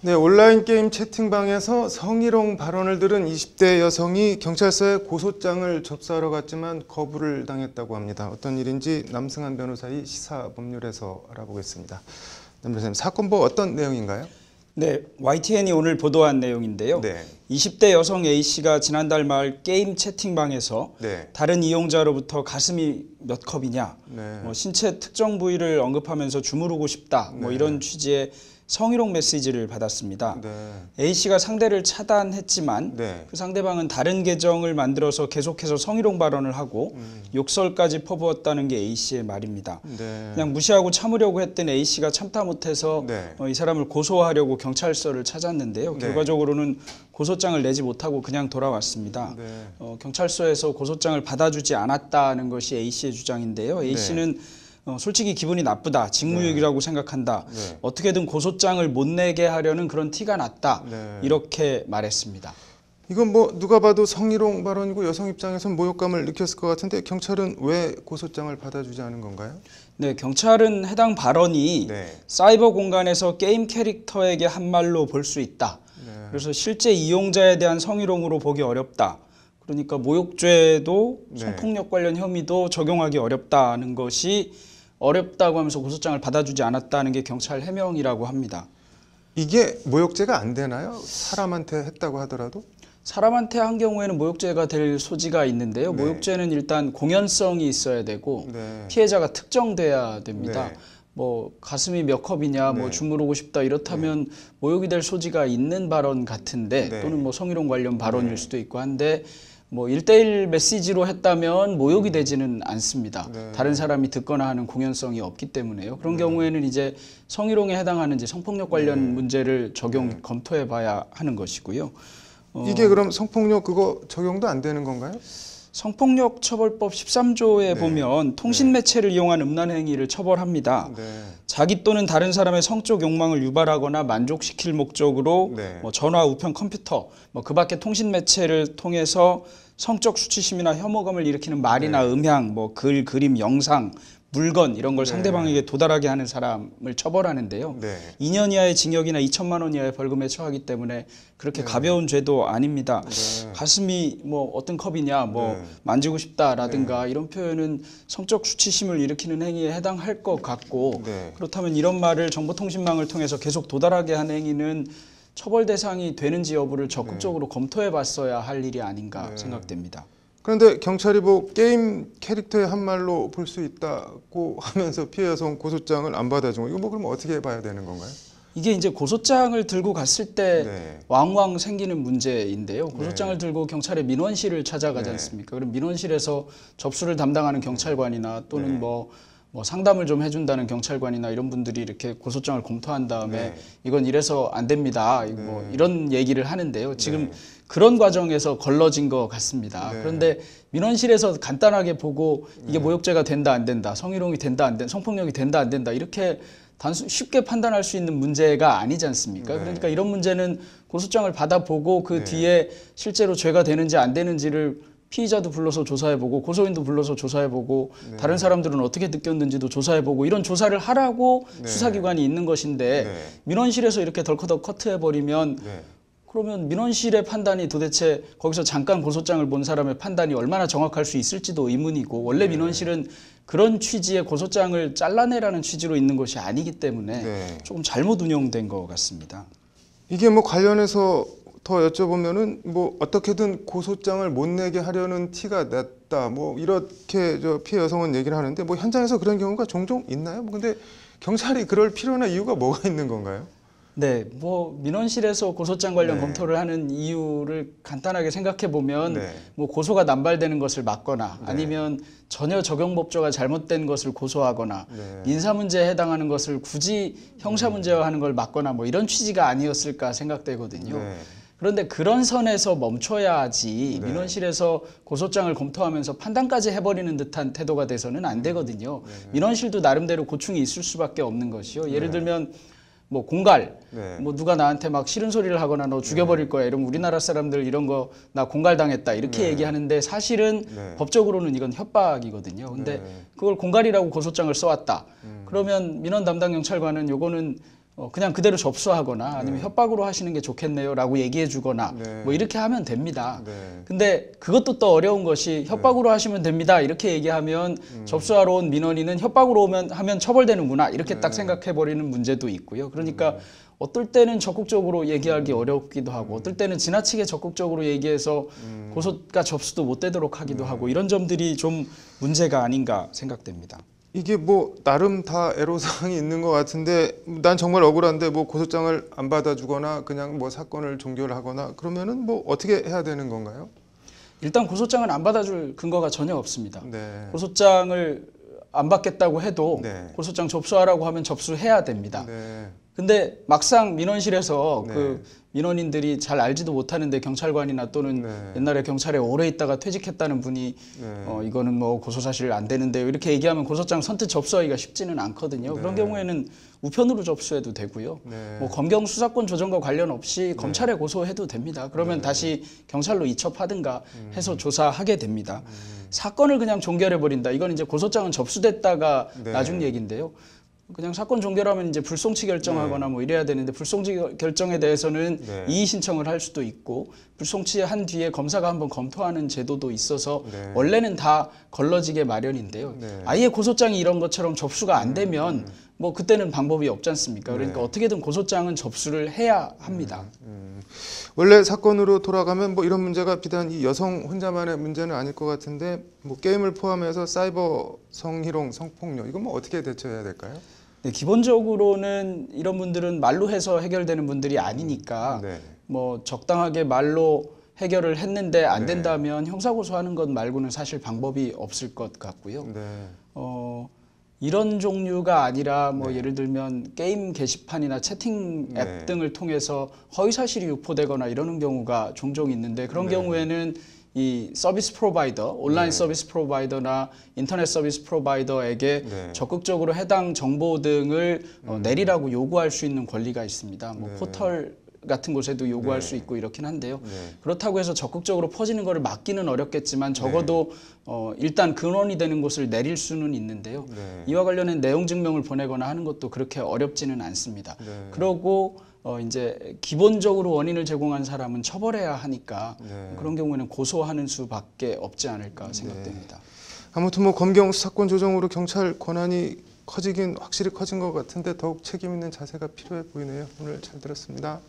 네, 온라인 게임 채팅방에서 성희롱 발언을 들은 20대 여성이 경찰서에 고소장을 접수하러 갔지만 거부를 당했다고 합니다. 어떤 일인지 남승한 변호사의 시사법률에서 알아보겠습니다. 남 변호사님, 사건보 어떤 내용인가요? 네, YTN이 오늘 보도한 내용인데요. 네. 20대 여성 A씨가 지난달 말 게임 채팅방에서 네. 다른 이용자로부터 가슴이 몇 컵이냐, 네. 신체 특정 부위를 언급하면서 주무르고 싶다, 네. 이런 취지의 성희롱 메시지를 받았습니다. 네. A씨가 상대를 차단했지만 네. 그 상대방은 다른 계정을 만들어서 계속해서 성희롱 발언을 하고 욕설까지 퍼부었다는 게 A씨의 말입니다. 네. 그냥 무시하고 참으려고 했던 A씨가 참다 못해서 네. 이 사람을 고소하려고 경찰서를 찾았는데요. 네. 결과적으로는 고소장을 내지 못하고 그냥 돌아왔습니다. 네. 경찰서에서 고소장을 받아주지 않았다는 것이 A씨의 주장인데요. A씨는 솔직히 기분이 나쁘다, 직무유기라고 생각한다, 네. 어떻게든 고소장을 못 내게 하려는 그런 티가 났다, 네. 이렇게 말했습니다. 이건 뭐 누가 봐도 성희롱 발언이고 여성 입장에서는 모욕감을 느꼈을 것 같은데 경찰은 왜 고소장을 받아주지 않은 건가요? 네, 경찰은 해당 발언이 네. 사이버 공간에서 게임 캐릭터에게 한 말로 볼 수 있다. 네. 그래서 실제 이용자에 대한 성희롱으로 보기 어렵다. 그러니까 모욕죄도 네. 성폭력 관련 혐의도 적용하기 어렵다는 것이 어렵다고 하면서 고소장을 받아주지 않았다는 게 경찰 해명이라고 합니다. 이게 모욕죄가 안 되나요? 사람한테 했다고 하더라도? 사람한테 한 경우에는 모욕죄가 될 소지가 있는데요. 네. 모욕죄는 일단 공연성이 있어야 되고 네. 피해자가 특정돼야 됩니다. 네. 가슴이 몇 컵이냐, 네. 주무르고 싶다 이렇다면 모욕이 될 소지가 있는 발언 같은데 네. 또는 성희롱 관련 발언일 네. 수도 있고 한데 1대1 메시지로 했다면 모욕이 되지는 않습니다. 네. 다른 사람이 듣거나 하는 공연성이 없기 때문에요. 그런 경우에는 이제 성희롱에 해당하는 이제 성폭력 관련 문제를 검토해 봐야 하는 것이고요. 이게 그럼 성폭력 그거 적용도 안 되는 건가요? 성폭력 처벌법 13조에 네. 보면 통신 매체를 이용한 음란 행위를 처벌합니다. 네. 자기 또는 다른 사람의 성적 욕망을 유발하거나 만족시킬 목적으로 네. 전화, 우편, 컴퓨터, 그 밖에 통신 매체를 통해서 성적 수치심이나 혐오감을 일으키는 말이나 네. 음향, 글, 그림, 영상, 물건 이런 걸 네. 상대방에게 도달하게 하는 사람을 처벌하는데요. 네. 2년 2년 이하의 징역이나 2천만 원 이하의 벌금에 처하기 때문에 그렇게 가벼운 죄도 아닙니다. 네. 가슴이 어떤 컵이냐, 네. 만지고 싶다라든가 이런 표현은 성적 수치심을 일으키는 행위에 해당할 것 같고 네. 그렇다면 이런 말을 정보통신망을 통해서 계속 도달하게 하는 행위는 처벌 대상이 되는지 여부를 적극적으로 검토해 봤어야 할 일이 아닌가 생각됩니다. 그런데 경찰이 게임 캐릭터의 한 말로 볼 수 있다고 하면서 피해 여성 고소장을 안 받아준 거 이거 그럼 어떻게 봐야 되는 건가요? 이게 이제 고소장을 들고 갔을 때 네. 왕왕 생기는 문제인데요. 고소장을 네. 들고 경찰의 민원실을 찾아가지 네. 않습니까? 그럼 민원실에서 접수를 담당하는 경찰관이나 또는 상담을 좀 해준다는 경찰관이나 이런 분들이 이렇게 고소장을 검토한 다음에 네. 이건 이래서 안 됩니다. 이런 얘기를 하는데요. 지금 네. 그런 과정에서 걸러진 것 같습니다. 네. 그런데 민원실에서 간단하게 보고 이게 모욕죄가 된다 안 된다, 성희롱이 된다 안 된다, 성폭력이 된다 안 된다 이렇게 쉽게 판단할 수 있는 문제가 아니지 않습니까? 네. 그러니까 이런 문제는 고소장을 받아보고 그 네. 뒤에 실제로 죄가 되는지 안 되는지를 피의자도 불러서 조사해보고 고소인도 불러서 조사해보고 다른 사람들은 어떻게 느꼈는지도 조사해보고 이런 조사를 하라고 수사기관이 있는 것인데 민원실에서 이렇게 덜커덕 커트해버리면 그러면 민원실의 판단이 도대체 거기서 잠깐 고소장을 본 사람의 판단이 얼마나 정확할 수 있을지도 의문이고 원래 민원실은 그런 취지의 고소장을 잘라내라는 취지로 있는 것이 아니기 때문에 조금 잘못 운영된 것 같습니다. 이게 관련해서 더 여쭤보면은 어떻게든 고소장을 못 내게 하려는 티가 났다 이렇게 피해 여성은 얘기를 하는데 현장에서 그런 경우가 종종 있나요? 근데 경찰이 그럴 필요나 이유가 뭐가 있는 건가요? 네, 민원실에서 고소장 관련 네. 검토를 하는 이유를 간단하게 생각해 보면 네. 고소가 남발되는 것을 막거나 아니면 전혀 적용 법조가 잘못된 것을 고소하거나 민사 문제에 해당하는 것을 굳이 형사 문제화하는 걸 막거나 이런 취지가 아니었을까 생각되거든요. 그런데 그런 선에서 멈춰야지 민원실에서 고소장을 검토하면서 판단까지 해버리는 듯한 태도가 돼서는 안 되거든요. 민원실도 나름대로 고충이 있을 수밖에 없는 것이요. 예를 들면 공갈, 누가 나한테 막 싫은 소리를 하거나 너 죽여버릴 거야 이러면 우리나라 사람들 이런 거 나 공갈당했다 이렇게 얘기하는데 사실은 법적으로는 이건 협박이거든요. 근데 그걸 공갈이라고 고소장을 써왔다. 그러면 민원 담당 경찰관은 요거는 그냥 그대로 접수하거나 아니면 협박으로 하시는 게 좋겠네요라고 얘기해 주거나 네. 뭐 이렇게 하면 됩니다. 네. 근데 그것도 또 어려운 것이 협박으로 하시면 됩니다. 이렇게 얘기하면 접수하러 온 민원인은 협박으로 하면 처벌되는구나 이렇게 딱 생각해 버리는 문제도 있고요. 그러니까 어떨 때는 적극적으로 얘기하기 어렵기도 하고 어떨 때는 지나치게 적극적으로 얘기해서 고소가 접수도 못 되도록 하기도 하고 이런 점들이 좀 문제가 아닌가 생각됩니다. 이게 뭐 나름 다 애로사항이 있는 것 같은데 난 정말 억울한데 뭐 고소장을 안 받아주거나 그냥 뭐 사건을 종결하거나 그러면은 뭐 어떻게 해야 되는 건가요? 일단 고소장은 안 받아줄 근거가 전혀 없습니다. 네. 고소장을 안 받겠다고 해도 네. 고소장 접수하라고 하면 접수해야 됩니다. 네. 근데 막상 민원실에서 네. 그 민원인들이 잘 알지도 못하는데 경찰관이나 또는 네. 옛날에 경찰에 오래 있다가 퇴직했다는 분이 네. 이거는 뭐 고소사실 안 되는데요 이렇게 얘기하면 고소장 선뜻 접수하기가 쉽지는 않거든요. 그런 경우에는 우편으로 접수해도 되고요. 네. 뭐 검경 수사권 조정과 관련 없이 검찰에 고소해도 됩니다. 그러면 다시 경찰로 이첩하든가 해서 조사하게 됩니다. 사건을 그냥 종결해 버린다. 이건 이제 고소장은 접수됐다가 네. 나중 얘기인데요. 그냥 사건 종결하면 이제 불송치 결정하거나 뭐 이래야 되는데 불송치 결정에 대해서는 네. 이의 신청을 할 수도 있고 불송치한 뒤에 검사가 한번 검토하는 제도도 있어서 네. 원래는 다 걸러지게 마련인데요. 네. 아예 고소장이 이런 것처럼 접수가 안 되면 뭐 그때는 방법이 없지 않습니까? 그러니까 네. 어떻게든 고소장은 접수를 해야 합니다. 원래 사건으로 돌아가면 뭐 이런 문제가 비단 이 여성 혼자만의 문제는 아닐 것 같은데 뭐 게임을 포함해서 사이버 성희롱, 성폭력 이건 뭐 어떻게 대처해야 될까요? 네, 기본적으로는 이런 분들은 말로 해서 해결되는 분들이 아니니까 네. 뭐 적당하게 말로 해결을 했는데 안 네. 된다면 형사고소하는 것 말고는 사실 방법이 없을 것 같고요. 네. 이런 종류가 아니라 뭐 네. 예를 들면 게임 게시판이나 채팅 앱 네. 등을 통해서 허위 사실이 유포되거나 이러는 경우가 종종 있는데 그런 네. 경우에는 이 서비스 프로바이더, 온라인 네. 서비스 프로바이더나 인터넷 서비스 프로바이더에게 네. 적극적으로 해당 정보 등을 내리라고 요구할 수 있는 권리가 있습니다. 뭐 네. 포털 같은 곳에도 요구할 네. 수 있고 이렇긴 한데요. 네. 그렇다고 해서 적극적으로 퍼지는 것을 막기는 어렵겠지만 적어도 일단 근원이 되는 곳을 내릴 수는 있는데요. 네. 이와 관련된 내용 증명을 보내거나 하는 것도 그렇게 어렵지는 않습니다. 네. 그러고 이제 기본적으로 원인을 제공한 사람은 처벌해야 하니까 네. 그런 경우에는 고소하는 수밖에 없지 않을까 생각됩니다. 아무튼 뭐 검경 수사권 조정으로 경찰 권한이 커지긴 확실히 커진 것 같은데 더욱 책임 있는 자세가 필요해 보이네요. 오늘 잘 들었습니다.